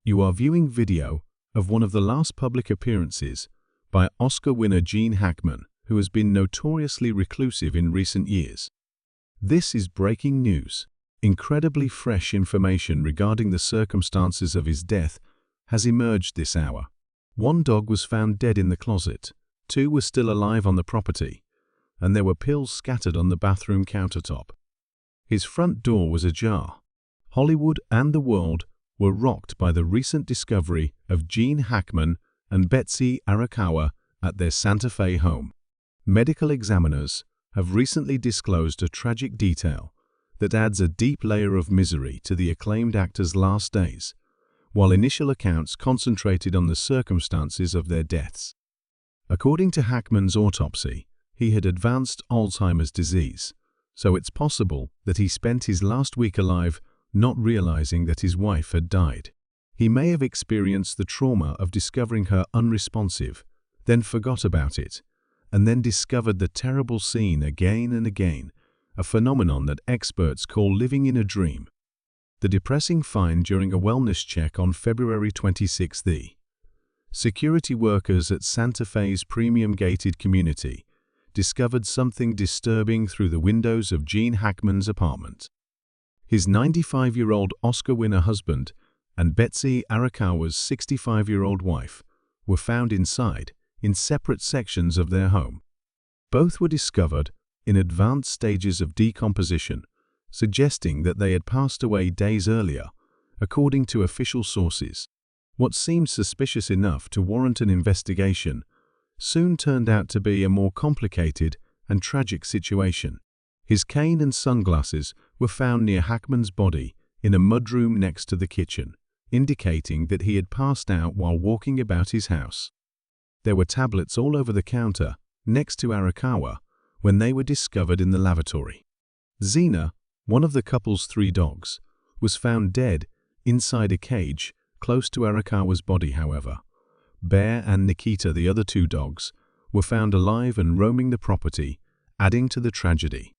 You are viewing video of one of the last public appearances by Oscar winner Gene Hackman, who has been notoriously reclusive in recent years. This is breaking news. Incredibly fresh information regarding the circumstances of his death has emerged this hour. One dog was found dead in the closet, 2 were still alive on the property, and there were pills scattered on the bathroom countertop. His front door was ajar. Hollywood and the world were rocked by the recent discovery of Gene Hackman and Betsy Arakawa at their Santa Fe home. Medical examiners have recently disclosed a tragic detail that adds a deep layer of misery to the acclaimed actor's last days, while initial accounts concentrated on the circumstances of their deaths. According to Hackman's autopsy, he had advanced Alzheimer's disease, so it's possible that he spent his last week alive not realizing that his wife had died. He may have experienced the trauma of discovering her unresponsive, then forgot about it, and then discovered the terrible scene again and again, a phenomenon that experts call living in a dream. The depressing find during a wellness check on February 26, the security workers at Santa Fe's premium gated community discovered something disturbing through the windows of Gene Hackman's apartment. His 95-year-old Oscar winner husband and Betsy Arakawa's 65-year-old wife were found inside in separate sections of their home. Both were discovered in advanced stages of decomposition, suggesting that they had passed away days earlier, according to official sources. What seemed suspicious enough to warrant an investigation soon turned out to be a more complicated and tragic situation. His cane and sunglasses were found near Hackman's body in a mudroom next to the kitchen, indicating that he had passed out while walking about his house. There were tablets all over the counter next to Arakawa when they were discovered in the lavatory. Xena, one of the couple's 3 dogs, was found dead inside a cage close to Arakawa's body, however. Bear and Nikita, the other 2 dogs, were found alive and roaming the property, adding to the tragedy.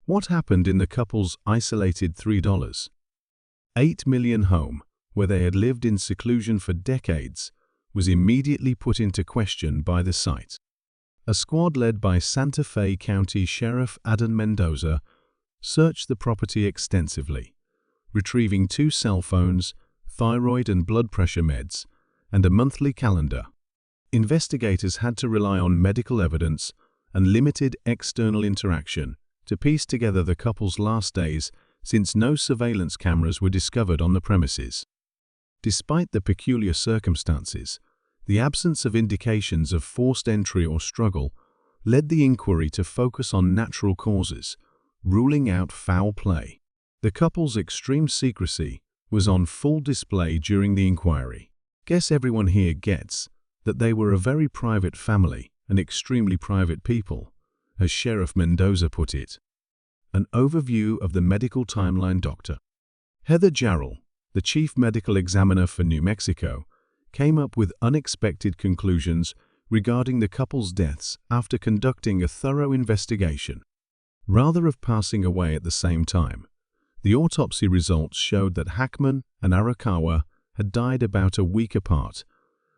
What happened in the couple's isolated $3.8 million home, where they had lived in seclusion for decades, was immediately put into question by the site. A squad led by Santa Fe County Sheriff Adan Mendoza searched the property extensively, retrieving 2 cell phones, thyroid and blood pressure meds, and a monthly calendar. Investigators had to rely on medical evidence and limited external interaction to piece together the couple's last days, since no surveillance cameras were discovered on the premises. Despite the peculiar circumstances, the absence of indications of forced entry or struggle led the inquiry to focus on natural causes, ruling out foul play. The couple's extreme secrecy was on full display during the inquiry. Guess everyone here gets that they were a very private family and extremely private people, as Sheriff Mendoza put it. An overview of the medical timeline. Dr. Heather Jarrell, the chief medical examiner for New Mexico, came up with unexpected conclusions regarding the couple's deaths after conducting a thorough investigation. Rather than passing away at the same time, the autopsy results showed that Hackman and Arakawa had died about a week apart,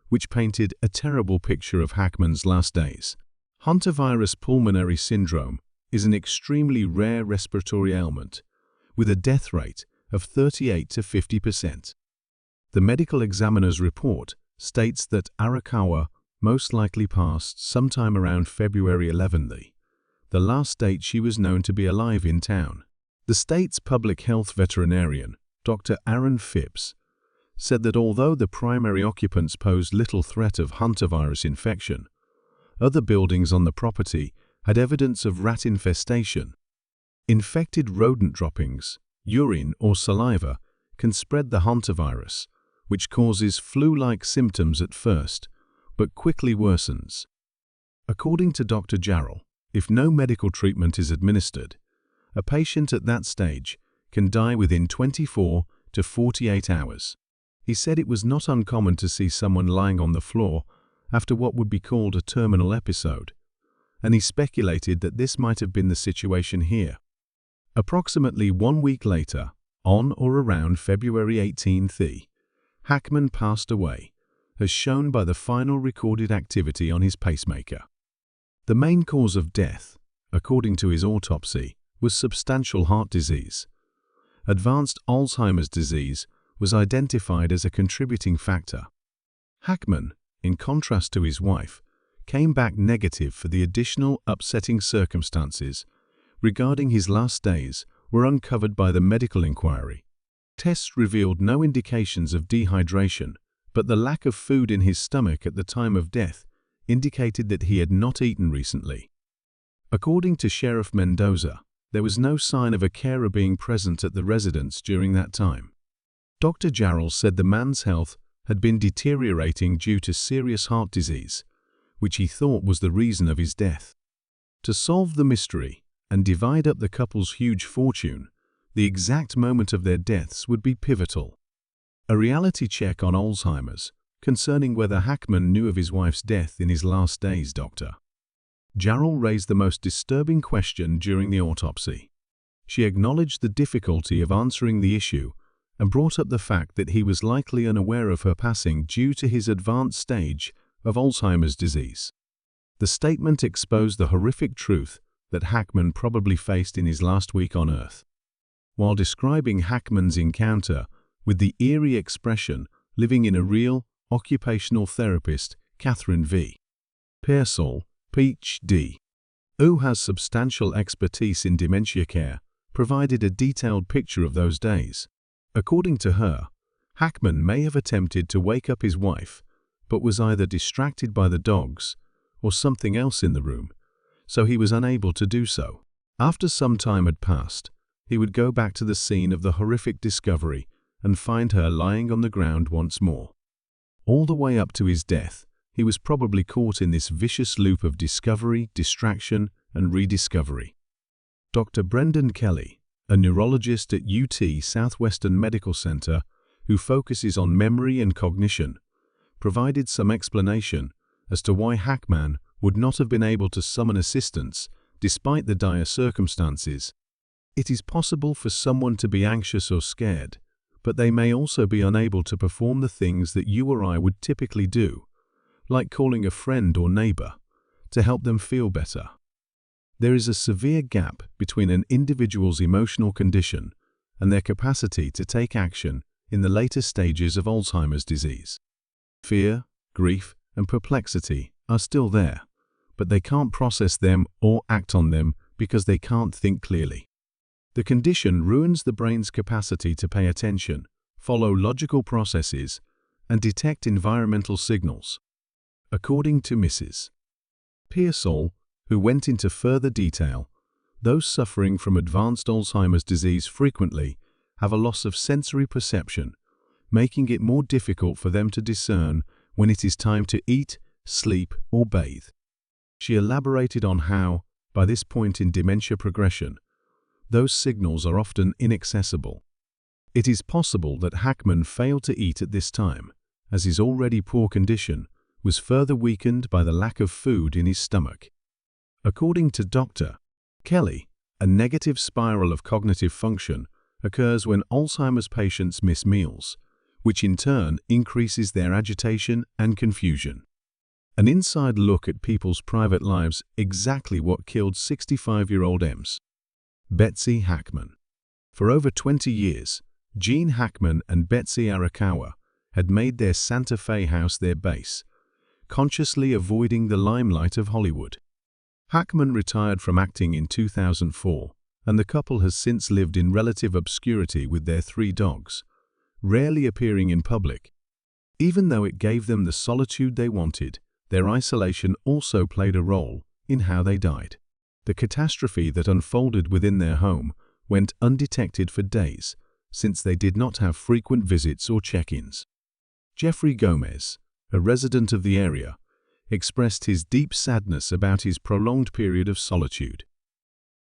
which painted a terrible picture of Hackman's last days. Hantavirus pulmonary syndrome is an extremely rare respiratory ailment, with a death rate of 38 to 50%. The medical examiner's report states that Arakawa most likely passed sometime around February 11, the last date she was known to be alive in town. The state's public health veterinarian, Dr. Aaron Phipps, said that although the primary occupants posed little threat of hantavirus infection, other buildings on the property had evidence of rat infestation. Infected rodent droppings, urine or saliva can spread the hantavirus, which causes flu-like symptoms at first, but quickly worsens. According to Dr. Jarrell, if no medical treatment is administered, a patient at that stage can die within 24 to 48 hours. He said it was not uncommon to see someone lying on the floor after what would be called a terminal episode, and he speculated that this might have been the situation here. Approximately 1 week later, on or around February 18, Hackman passed away, as shown by the final recorded activity on his pacemaker. The main cause of death, according to his autopsy, was substantial heart disease. Advanced Alzheimer's disease was identified as a contributing factor. Hackman, in contrast to his wife, came back negative for the additional upsetting circumstances regarding his last days were uncovered by the medical inquiry. Tests revealed no indications of dehydration, but the lack of food in his stomach at the time of death indicated that he had not eaten recently. According to Sheriff Mendoza, there was no sign of a carer being present at the residence during that time. Dr. Jarrell said the man's health had been deteriorating due to serious heart disease, which he thought was the reason of his death. To solve the mystery and divide up the couple's huge fortune, the exact moment of their deaths would be pivotal. A reality check on Alzheimer's, concerning whether Hackman knew of his wife's death in his last days. Dr. Jarrell raised the most disturbing question during the autopsy. She acknowledged the difficulty of answering the issue and brought up the fact that he was likely unaware of her passing due to his advanced stage of Alzheimer's disease. The statement exposed the horrific truth that Hackman probably faced in his last week on Earth. While describing Hackman's encounter with the eerie expression living in a real occupational therapist, Catherine V. Pearsall, Ph.D., who has substantial expertise in dementia care, provided a detailed picture of those days. According to her, Hackman may have attempted to wake up his wife, but was either distracted by the dogs or something else in the room, so he was unable to do so. After some time had passed, he would go back to the scene of the horrific discovery and find her lying on the ground once more. All the way up to his death, he was probably caught in this vicious loop of discovery, distraction, and rediscovery. Dr. Brendan Kelly, a neurologist at UT Southwestern Medical Center who focuses on memory and cognition, provided some explanation as to why Hackman would not have been able to summon assistance despite the dire circumstances. It is possible for someone to be anxious or scared, but they may also be unable to perform the things that you or I would typically do, like calling a friend or neighbor, to help them feel better. There is a severe gap between an individual's emotional condition and their capacity to take action in the later stages of Alzheimer's disease. Fear, grief, and perplexity are still there, but they can't process them or act on them because they can't think clearly. The condition ruins the brain's capacity to pay attention, follow logical processes, and detect environmental signals. According to Mrs. Pearsall, who went into further detail, those suffering from advanced Alzheimer's disease frequently have a loss of sensory perception, making it more difficult for them to discern when it is time to eat, sleep, or bathe. She elaborated on how, by this point in dementia progression, those signals are often inaccessible. It is possible that Hackman failed to eat at this time, as his already poor condition was further weakened by the lack of food in his stomach. According to Dr. Kelly, a negative spiral of cognitive function occurs when Alzheimer's patients miss meals, which in turn increases their agitation and confusion. An inside look at people's private lives, exactly what killed 65-year-old Betsy Hackman. For over 20 years, Gene Hackman and Betsy Arakawa had made their Santa Fe house their base, consciously avoiding the limelight of Hollywood. Hackman retired from acting in 2004, and the couple has since lived in relative obscurity with their 3 dogs, rarely appearing in public. Even though it gave them the solitude they wanted, their isolation also played a role in how they died. The catastrophe that unfolded within their home went undetected for days, since they did not have frequent visits or check-ins. Jeffrey Gomez, a resident of the area, expressed his deep sadness about his prolonged period of solitude.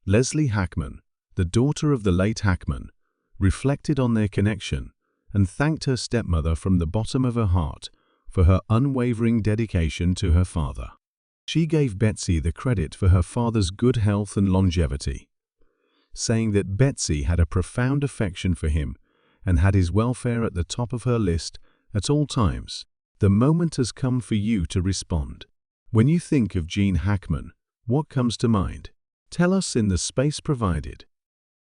Leslie Hackman, the daughter of the late Hackman, reflected on their connection and thanked her stepmother from the bottom of her heart for her unwavering dedication to her father. She gave Betsy the credit for her father's good health and longevity, saying that Betsy had a profound affection for him and had his welfare at the top of her list at all times. The moment has come for you to respond. When you think of Gene Hackman, what comes to mind? Tell us in the space provided.